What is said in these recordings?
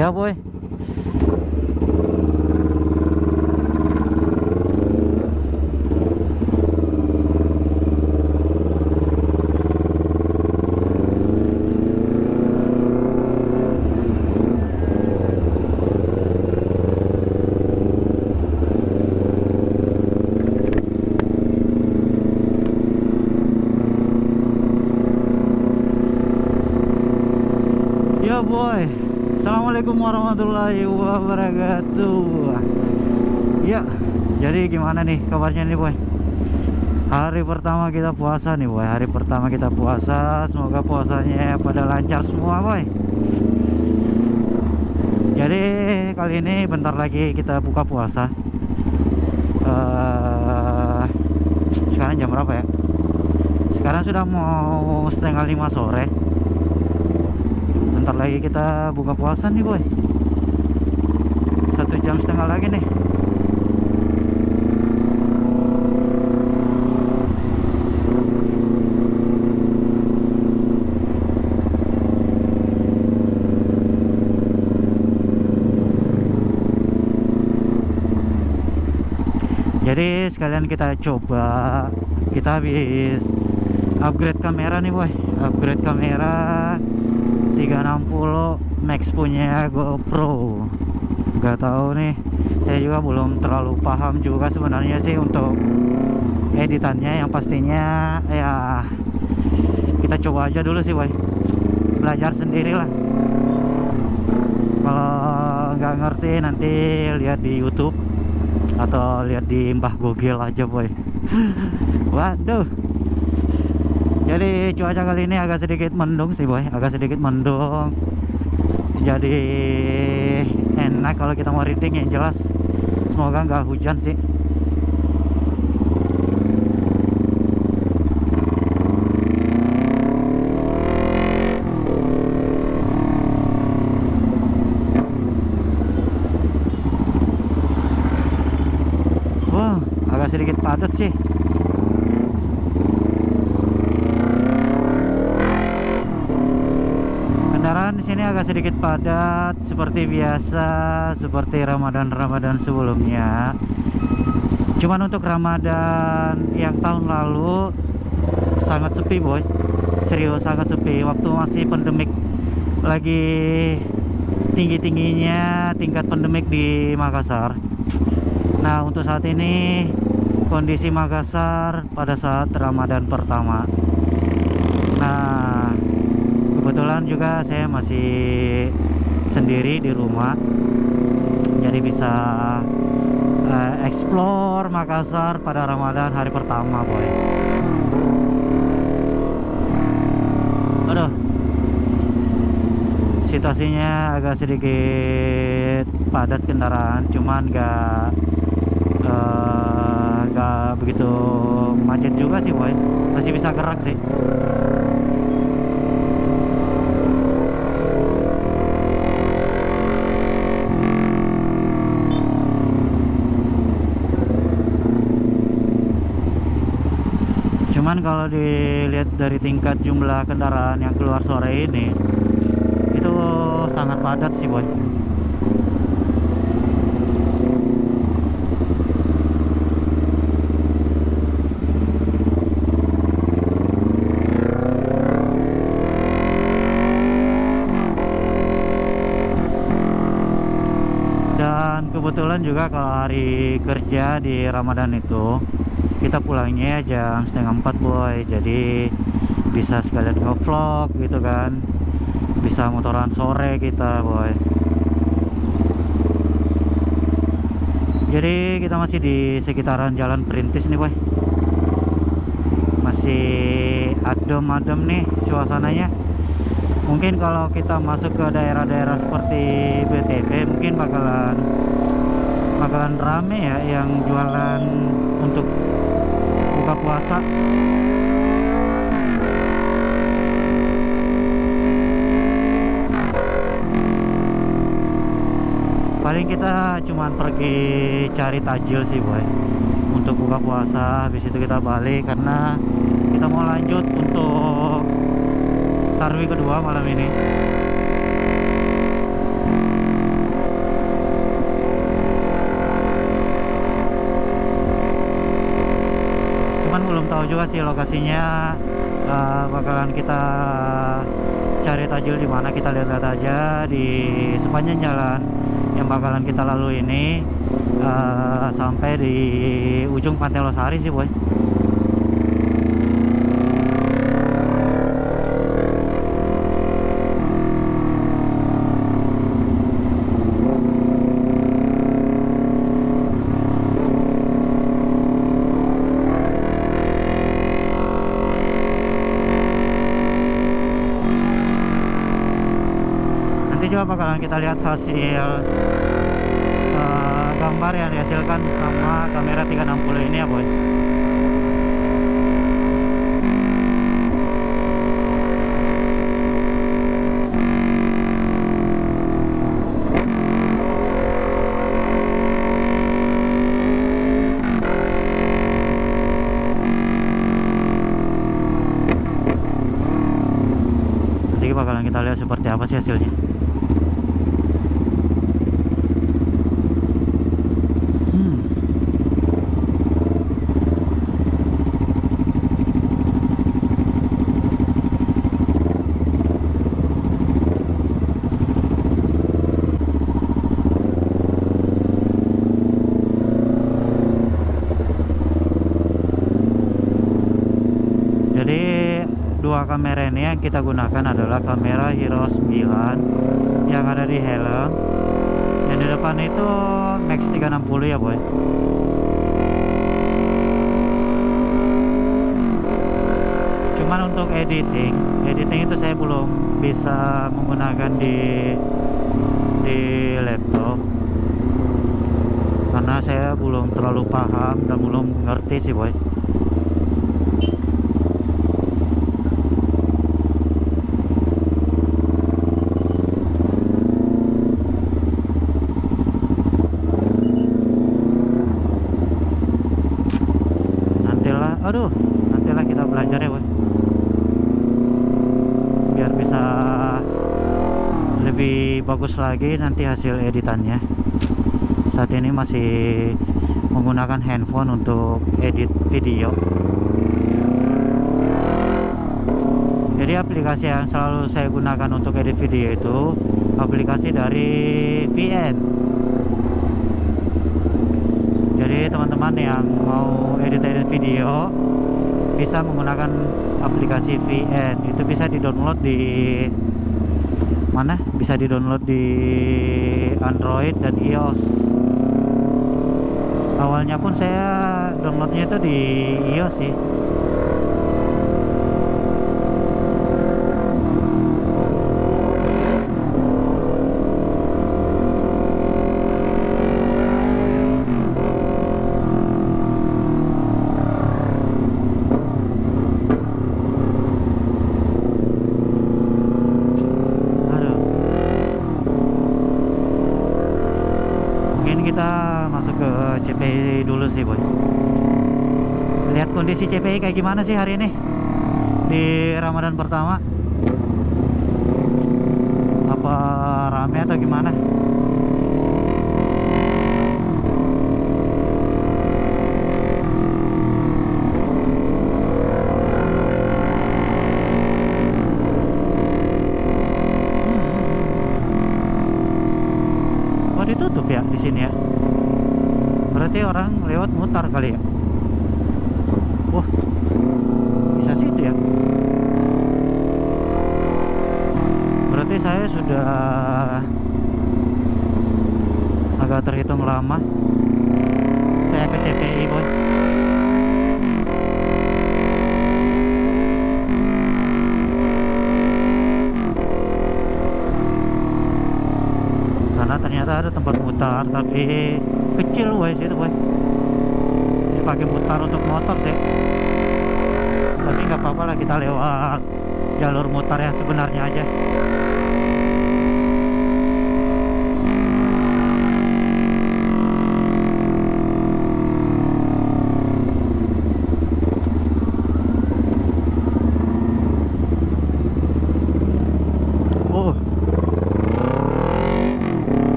Ya boy. Ya boy. Assalamualaikum warahmatullahi wabarakatuh. Ya, jadi gimana nih kabarnya nih boy? Hari pertama kita puasa nih boy. Hari pertama kita puasa. Semoga puasanya pada lancar semua boy. Jadi kali ini bentar lagi kita buka puasa. Sekarang jam berapa ya? Sekarang sudah mau setengah 5 sore. Bentar lagi kita buka puasa nih boy. 1,5 jam lagi nih. Jadi sekalian kita coba. Kita habis upgrade kamera nih boy. Upgrade kamera 360 Max punya GoPro. Nggak tahu nih, saya juga belum terlalu paham juga sebenarnya sih untuk editannya. Yang pastinya ya kita coba aja dulu sih boy, belajar sendiri lah. Kalau nggak ngerti nanti lihat di YouTube atau lihat di Mbah Google aja boy. Waduh. Jadi cuaca kali ini agak sedikit mendung sih boy, agak sedikit mendung. Jadi enak kalau kita mau reading, yang jelas semoga nggak hujan sih. Wah, agak sedikit padat sih. Kendaraan di sini agak sedikit padat seperti biasa, seperti Ramadan sebelumnya. Cuman untuk Ramadan yang tahun lalu sangat sepi boy, serius sangat sepi. Waktu masih pandemik, lagi tinggi-tingginya tingkat pandemik di Makassar. Nah untuk saat ini kondisi Makassar pada saat Ramadan pertama. Nah kebetulan juga saya masih sendiri di rumah, jadi bisa explore Makassar pada Ramadan hari pertama boy. Aduh, situasinya agak sedikit padat kendaraan, cuman nggak begitu macet juga sih boy, masih bisa gerak sih. Cuman kalau dilihat dari tingkat jumlah kendaraan yang keluar sore ini, itu sangat padat sih boy. Dan kebetulan juga kalau hari kerja di Ramadan itu kita pulangnya jam 3:30 boy, jadi bisa sekalian nge-vlog gitu kan, bisa motoran sore kita boy. Jadi kita masih di sekitaran Jalan Perintis nih boy, masih adem-adem nih suasananya. Mungkin kalau kita masuk ke daerah-daerah seperti BTP mungkin bakalan rame ya yang jualan untuk buka puasa. Paling kita cuman pergi cari tajil sih boy untuk buka puasa, habis itu kita balik karena kita mau lanjut untuk tarawih kedua malam ini. tahu juga sih lokasinya. Bakalan kita cari tajil di mana, kita lihat-lihat aja di sepanjang jalan yang bakalan kita lalui ini, sampai di ujung Pantai Losari sih boy. Juga bakalan kita lihat hasil gambar yang dihasilkan sama kamera 360 ini ya boy. Nanti bakalan kita lihat seperti apa sih hasilnya. Jadi dua kamera ini yang kita gunakan adalah kamera Hero 9 yang ada di helm, yang di depan itu Max 360 ya boy. Cuman untuk editing itu saya belum bisa menggunakan di laptop karena saya belum terlalu paham dan belum ngerti sih boy. Nantilah kita belajar ya boy, biar bisa lebih bagus lagi nanti hasil editannya. Saat ini masih menggunakan handphone untuk edit video. Jadi aplikasi yang selalu saya gunakan untuk edit video itu aplikasi dari VN. Jadi teman-teman yang mau edit video bisa menggunakan aplikasi VN. Itu bisa di-download di mana? Bisa di-download di Android dan iOS. Awalnya pun saya downloadnya itu di iOS sih. Kita masuk ke CPI dulu sih boy. Lihat kondisi CPI kayak gimana sih hari ini di Ramadan pertama. Apa rame atau gimana? Ditutup ya di sini ya. Berarti orang lewat mutar kali ya. Wah, bisa situ ya. Berarti saya sudah agak terhitung lama saya ke CPI boy. Ternyata ada tempat mutar tapi kecil boy situ boy. Dipakai mutar untuk motor sih, tapi nggak apa-apa lah, kita lewat jalur mutar yang sebenarnya aja.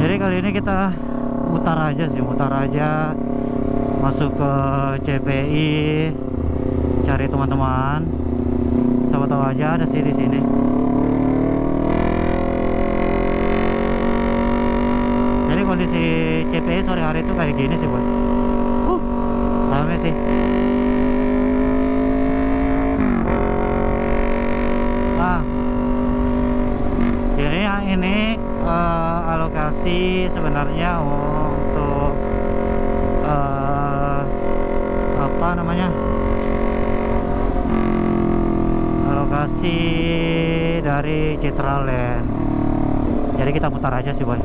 Jadi kali ini kita mutar aja masuk ke CPI, cari teman-teman. Siapa tahu aja ada sih di sini. Jadi kondisi CPI sore hari itu kayak gini sih, boy. Rame sih. Nah, jadi ini alokasi sebenarnya untuk apa namanya, alokasi dari Citraland. Jadi kita mutar aja sih, boy,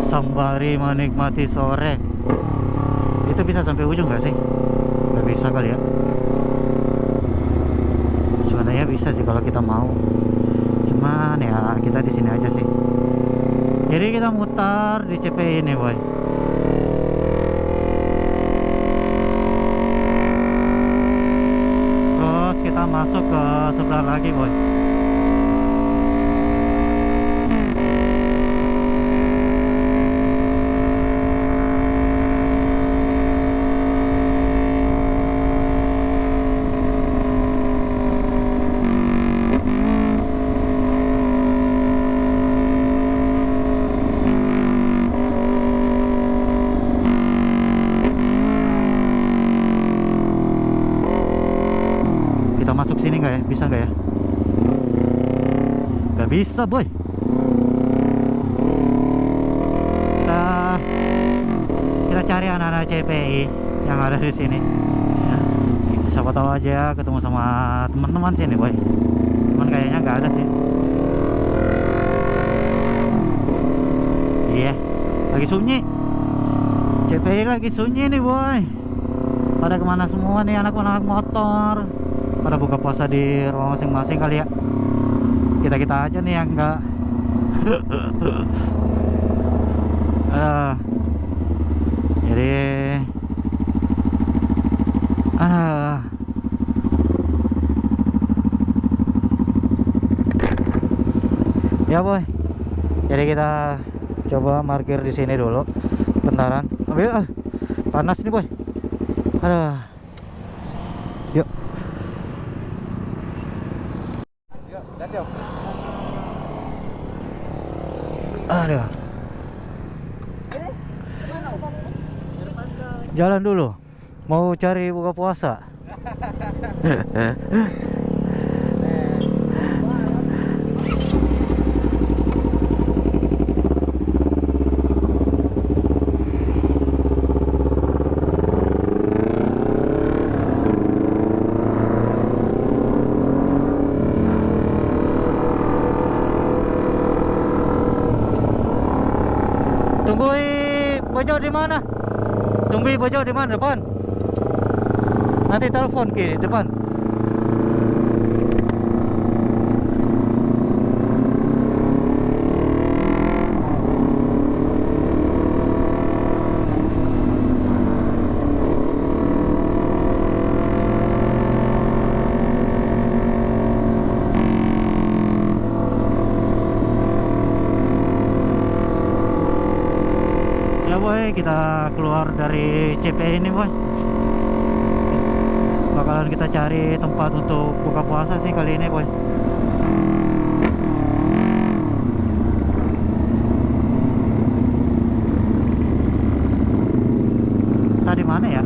sembari menikmati sore. Itu bisa sampai ujung nggak sih? Nggak bisa kali ya. Sebenarnya bisa sih kalau kita mau, cuman ya kita di sini aja sih. Jadi kita mutar di CPI ini, boy. Terus kita masuk ke sebelah lagi, boy. Masuk sini nggak ya? Bisa nggak ya? Nggak bisa, boy. Kita cari anak-anak CPI yang ada di sini. Siapa tahu aja ketemu sama teman-teman sini, boy. Cuman kayaknya nggak ada sih. Iya, lagi sunyi. CPI lagi sunyi nih, boy. Pada kemana semua nih anak-anak motor? Pada buka puasa di rumah masing-masing kali ya. Kita aja nih yang enggak. Jadi ya, boy. Jadi kita coba parkir di sini dulu. Bentaran. Ambil panas nih, boy. Yuk. Aduh. Jalan dulu. Mau cari buka puasa. Tunggui Bojo di mana? Tunggui Bojo di mana? Depan. Nanti telepon kiri depan. Boy, kita keluar dari CPI ini, boy. Bakalan kita cari tempat untuk buka puasa sih kali ini, boy. Tadi mana ya?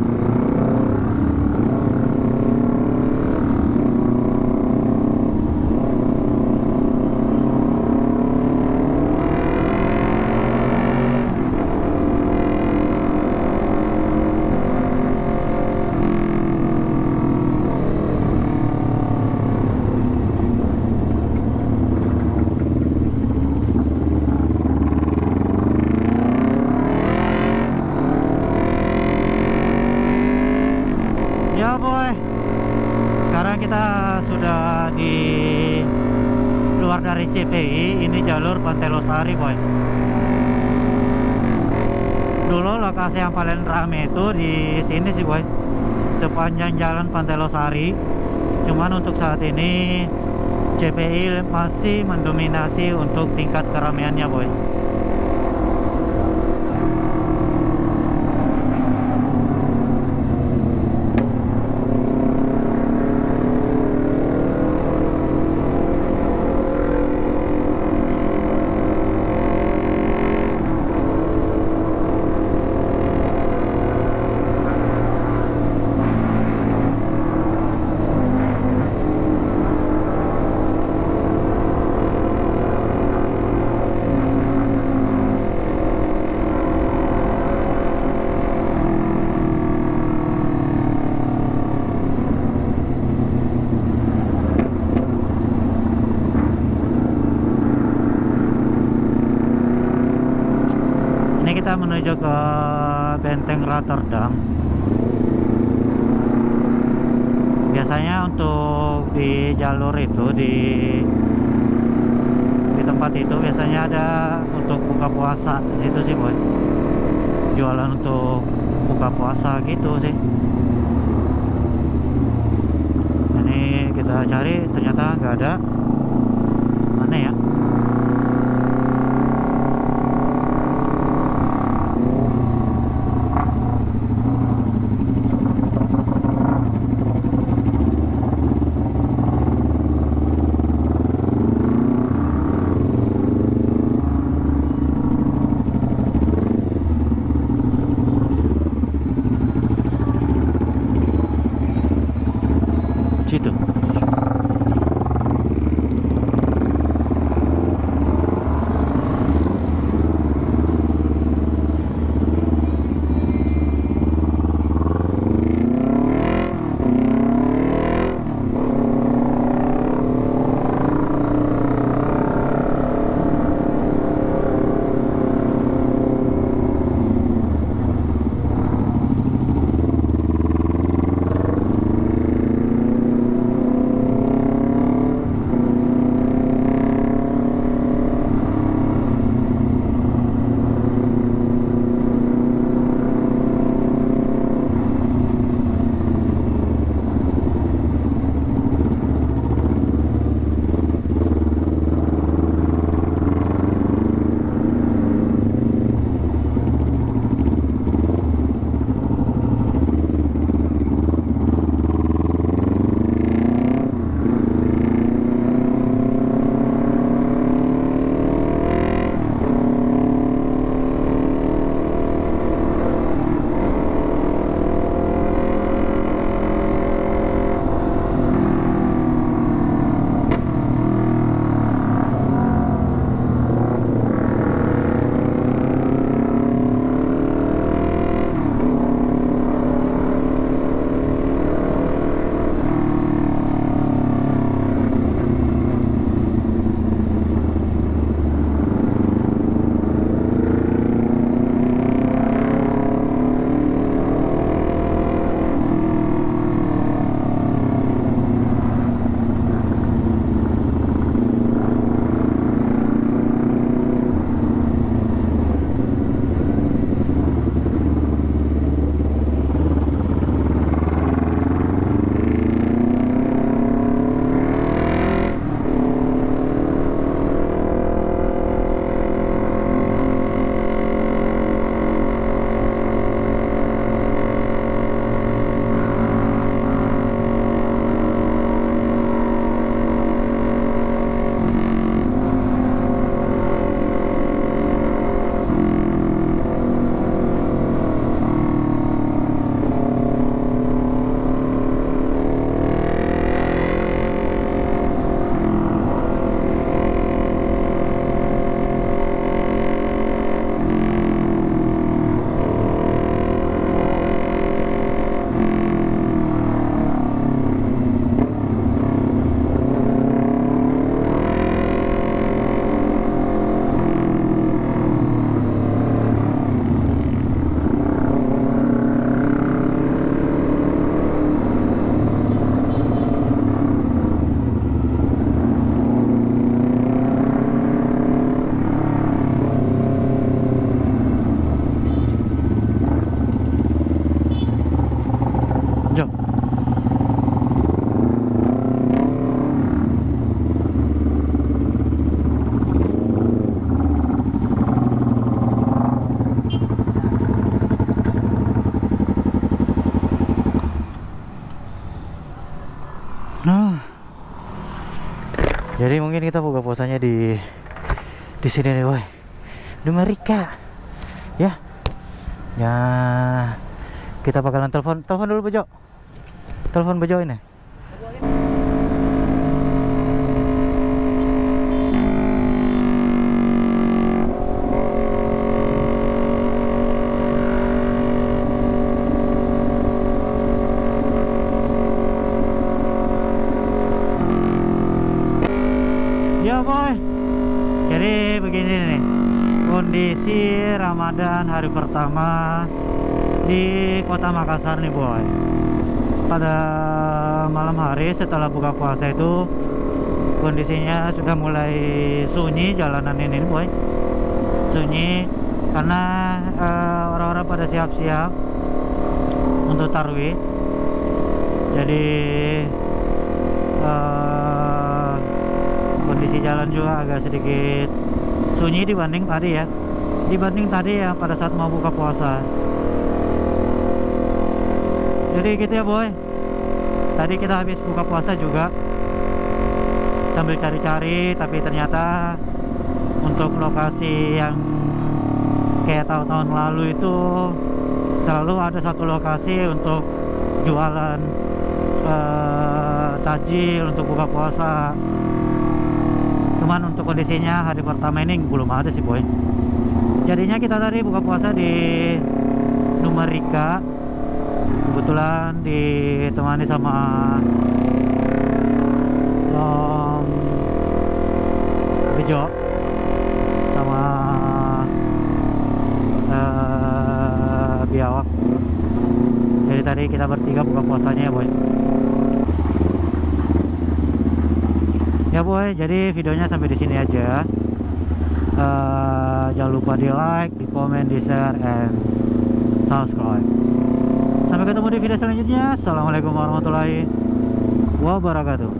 Ya, boy. Sekarang kita sudah di luar dari CPI. Ini jalur Pantai Losari, boy. Dulu lokasi yang paling rame itu di sini sih, boy. Sepanjang jalan Pantai Losari. Cuman untuk saat ini CPI masih mendominasi untuk tingkat keramaiannya, boy. Ini kita menuju ke Benteng Rotterdam. Biasanya untuk di jalur itu di tempat itu biasanya ada untuk buka puasa di situ sih boy, jualan untuk buka puasa gitu sih. Ini kita cari ternyata nggak ada. Mana ya? Situ. Jadi mungkin kita buka puasanya di sini nih, boy. Di Amerika. Ya. Ya. Kita bakalan telepon dulu Bejo. Telepon Bejo ini. Ya boy, jadi begini nih, kondisi Ramadan hari pertama di kota Makassar nih boy. Pada malam hari setelah buka puasa itu kondisinya sudah mulai sunyi jalanan ini boy, sunyi karena orang-orang pada siap-siap untuk tarwih. Jadi kondisi jalan juga agak sedikit sunyi dibanding tadi ya pada saat mau buka puasa. Jadi gitu ya boy, tadi kita habis buka puasa juga sambil cari-cari, tapi ternyata untuk lokasi yang kayak tahun-tahun lalu itu selalu ada satu lokasi untuk jualan takjil untuk buka puasa. Cuman untuk kondisinya hari pertama ini belum ada sih boy. Jadinya kita tadi buka puasa di Numerika, kebetulan ditemani sama Om Bejo sama Biawak. Jadi tadi kita bertiga buka puasanya ya boy. Ya boy, jadi videonya sampai di sini aja. Jangan lupa di like, di komen, di share, and subscribe. Sampai ketemu di video selanjutnya. Assalamualaikum warahmatullahi wabarakatuh.